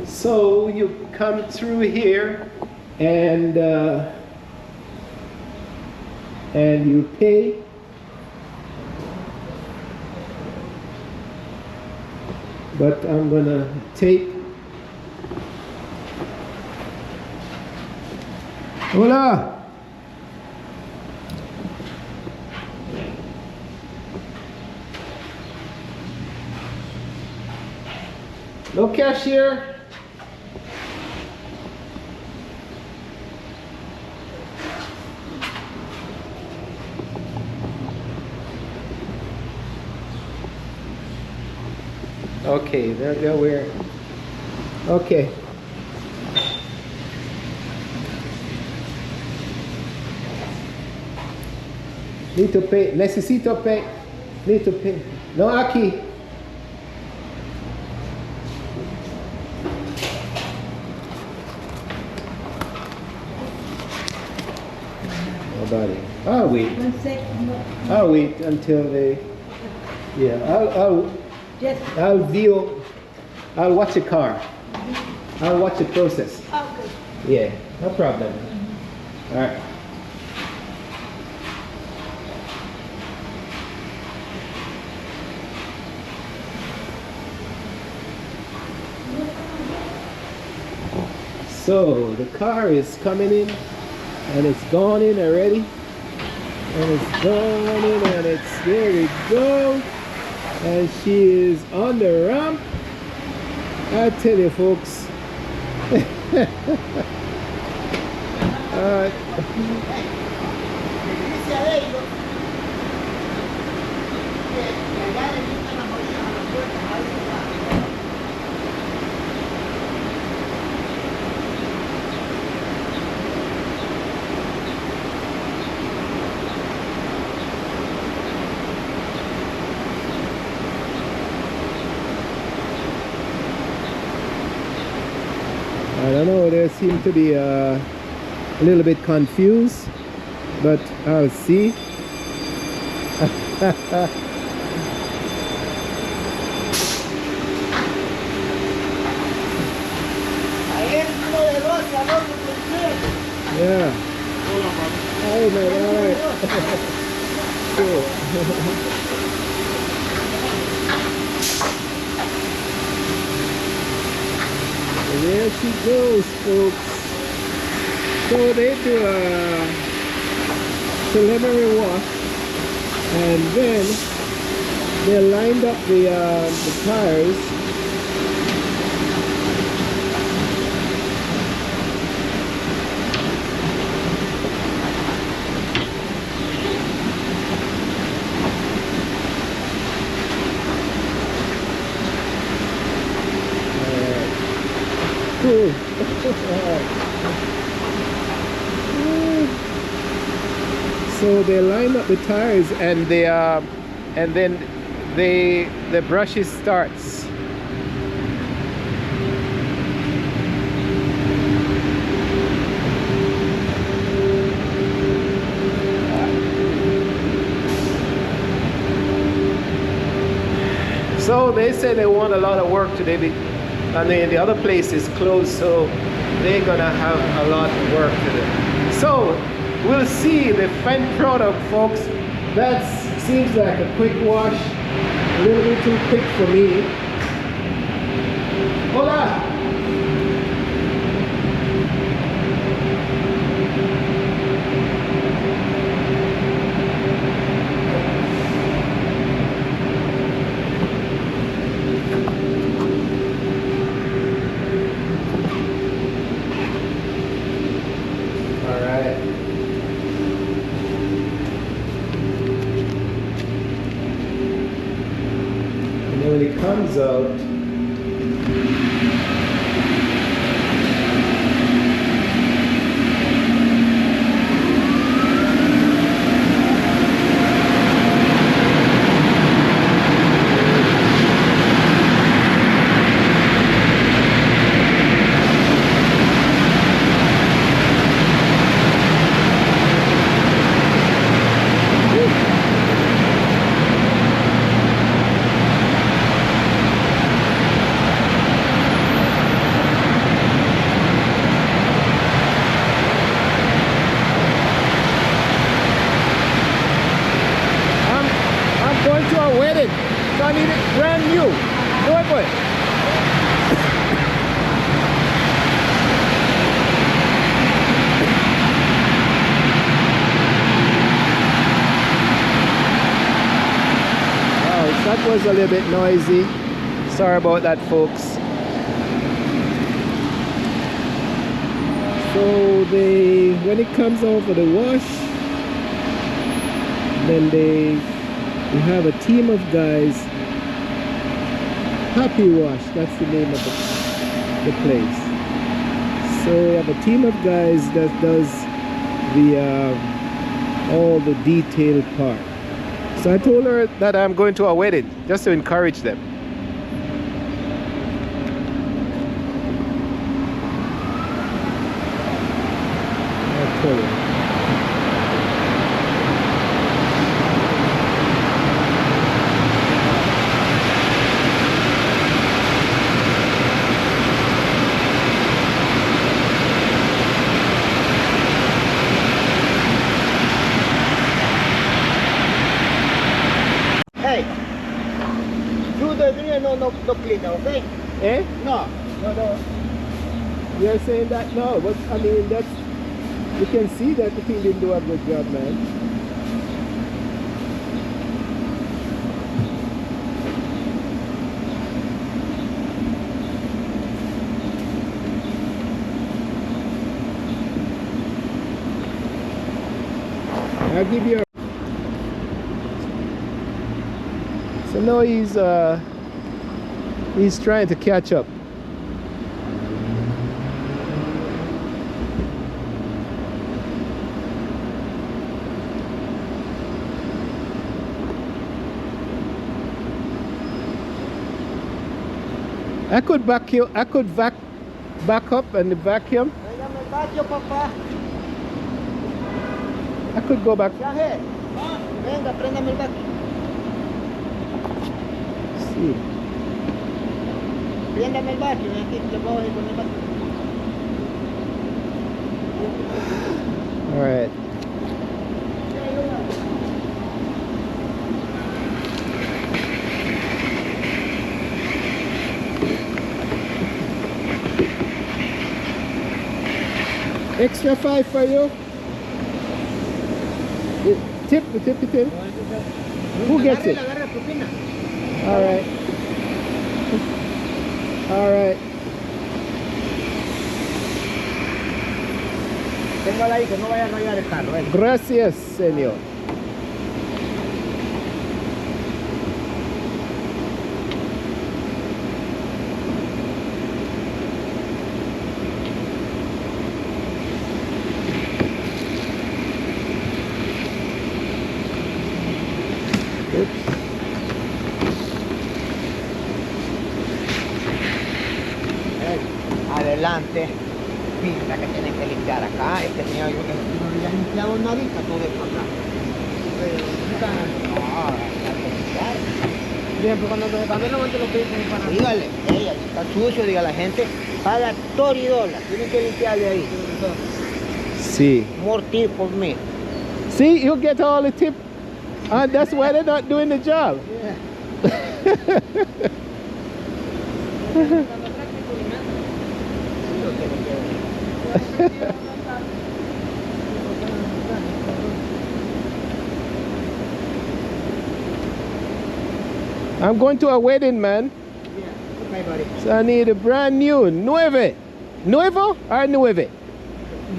Speaker 1: So you come through here and you pay. But I'm gonna take. Hola. No cashier. Okay, they're weird. Okay. Need to pay. Necesito pay. Need to pay. No, aquí. Nobody. I'll wait. I'll wait until they. Yeah, I'll view. I'll watch the car. I'll watch the process.
Speaker 4: Okay.
Speaker 1: Yeah, no problem. All right. So the car is coming in, and it's gone in already, and it's gone in, and it's there we go, and she is on the ramp. I tell you, folks. I don't know, they seem to be a little bit confused, but I'll see. Yeah. Hey man, alright. Cool. There she goes, folks. So they do a preliminary wash, and then they lined up the tires. Cool. So they line up the tires, and they and then the brushes starts. So they say they want a lot of work today, and the other place is closed, so they're gonna have a lot of work today. So we'll see the final product, folks. That seems like a quick wash, a little bit too quick for me. Hola! Comes out. Going to a wedding, so I need it brand new. Go ahead, boy. Wow, that was a little bit noisy. Sorry about that, folks. So when it comes over the wash, then we have a team of guys. Happy Wash, that's the name of the place. So we have a team of guys that does all the detailed part. So I told her that I'm going to a wedding just to encourage them. I'll tell you.
Speaker 3: Hey, do the video no clean, okay?
Speaker 1: Eh?
Speaker 3: No.
Speaker 1: You're saying that no, but I mean you can see that the team didn't do a good job, man. I'll give you a... So now he's trying to catch up. I could back up and vacuum. I could go back.
Speaker 3: Venga, préndame el vacuum.
Speaker 1: See.
Speaker 3: Préndame el vacuum, aquí te voy a ir con el vacuum.
Speaker 1: All right. Extra 5 for you. Tip. Who gets it? All right.
Speaker 3: Téngala ahí que no vaya a rayar el carro.
Speaker 1: Gracias, señor.
Speaker 3: Adelante, pinta que tienen que limpiar acá. Este señor yo que no le ha limpiado nadita todo esto acá. Pero no, hay que limpiar. Siempre cuando te cambian, no te lo piden para. Dígale, ella está sucio, diga la gente, paga $30. Tienen que limpiarle ahí.
Speaker 1: See.
Speaker 3: More tip for me.
Speaker 1: See, you get all the tip. And that's why they're not doing the job. I'm going to a wedding, man.
Speaker 3: Yeah, okay, buddy.
Speaker 1: So I need a brand new, nueve. Nuevo or nueve?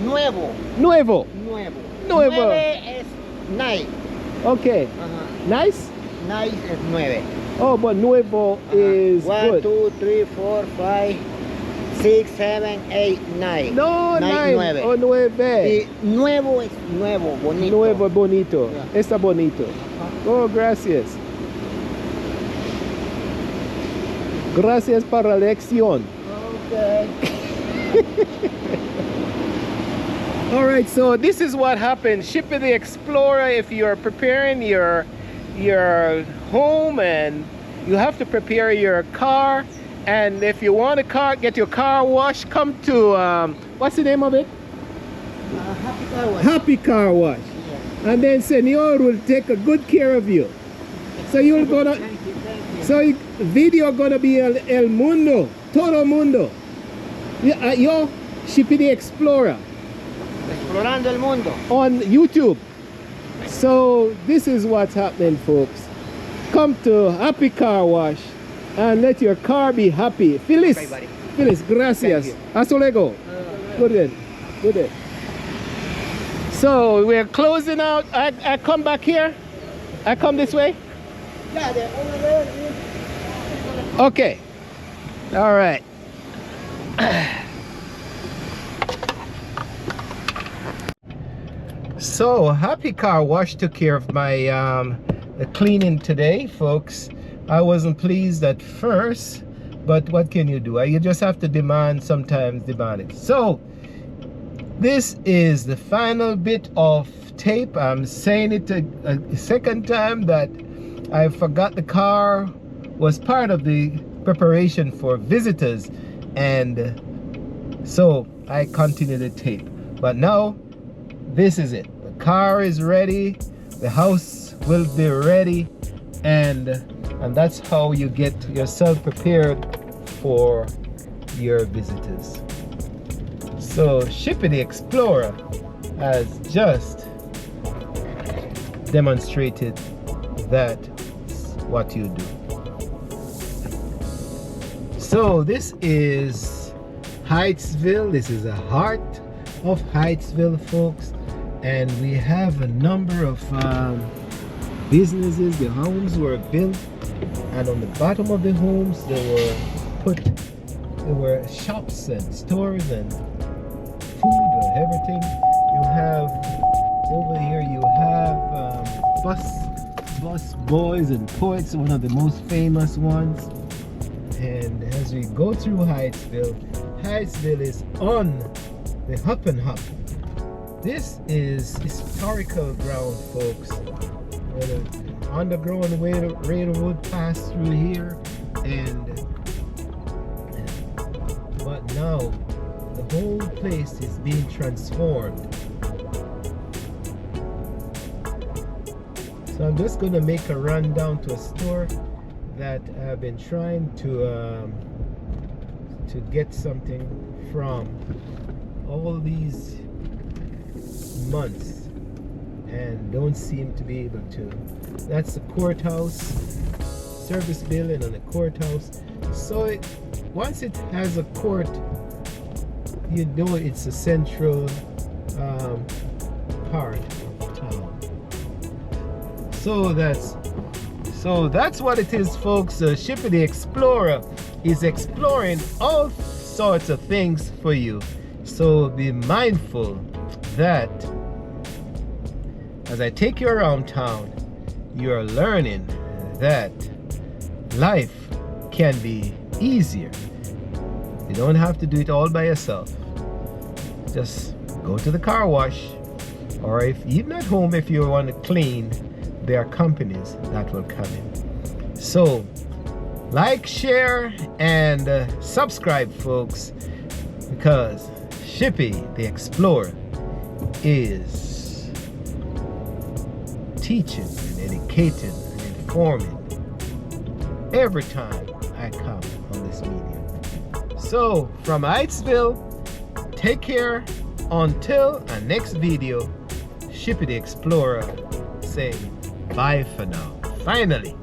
Speaker 3: Nuevo.
Speaker 1: Nuevo.
Speaker 3: Nuevo.
Speaker 1: Nuevo.
Speaker 3: Nueve es nice.
Speaker 1: Okay. Nice?
Speaker 3: Nice es 9.
Speaker 1: Oh, but nuevo is
Speaker 3: 1,
Speaker 1: good.
Speaker 3: 2, 3, 4, 5, 6, 7, 8, 9.
Speaker 1: No, nine.
Speaker 3: 9.
Speaker 1: Oh, nueve.
Speaker 3: Y nuevo es nuevo, bonito.
Speaker 1: Nuevo, bonito.
Speaker 3: Yeah.
Speaker 1: Está bonito. Oh, gracias. Gracias para la lección.
Speaker 3: Okay.
Speaker 1: All right, so this is what happens. Shipping the Explorer, if you're preparing your home and you have to prepare your car, and if you want a car, get your car washed, come to what's the name of it?
Speaker 3: Happy car wash.
Speaker 1: Happy Car Wash.
Speaker 3: Yeah.
Speaker 1: And then Senor will take a good care of you. So you're gonna,
Speaker 3: Thank you.
Speaker 1: so video gonna be El Mundo, Todo Mundo. Yo, Shipping the Explorer
Speaker 3: Explorando el mundo.
Speaker 1: on YouTube. So this is what's happening, folks. Come to Happy Car Wash and let your car be happy. Phyllis,
Speaker 3: Okay, buddy.
Speaker 1: Phyllis, gracias.
Speaker 3: Thank you.
Speaker 1: Hasta luego. Good day. Good day. So we're closing out. I come back here. I come this way.
Speaker 3: Yeah, they're over there.
Speaker 1: Okay. All right. So Happy Car Wash took care of my the cleaning today, folks. I wasn't pleased at first, but what can you do? You just have to sometimes demand it. So this is the final bit of tape. I'm saying it a second time that I forgot the car was part of the preparation for visitors, and so I continue the tape. But now this is it. The car is ready, the house will be ready, and that's how you get yourself prepared for your visitors. So Shipping the Explorer has just demonstrated that's what you do. So this is Heightsville. This is the heart of Heightsville, folks, and we have a number of businesses. The homes were built, and on the bottom of the homes there were shops and stores and food and everything. You have over here, you have bus boys and poets, one of the most famous ones. And as we go through Heightsville is on the Hop and Hop. This is historical ground, folks. The underground railroad passed through here, but now the whole place is being transformed. So I'm just gonna make a run down to a store that I've been trying to get something from all these months and don't seem to be able to. That's the courthouse service building on the courthouse. So once it has a court, you know it's a central part of town. So that's what it is, folks. Shipping the Explorer is exploring all sorts of things for you. So be mindful that as I take you around town, you are learning that life can be easier. You don't have to do it all by yourself. Just go to the car wash, or even at home, if you want to clean, there are companies that will come in. So like, share, and subscribe, folks, because Shippy the Explorer is teaching and educating and informing every time I come on this medium. So from Heightsville, take care until our next video. Shippy the Explorer saying bye for now. Finally,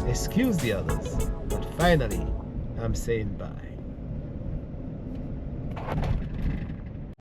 Speaker 1: excuse the others, but finally I'm saying bye.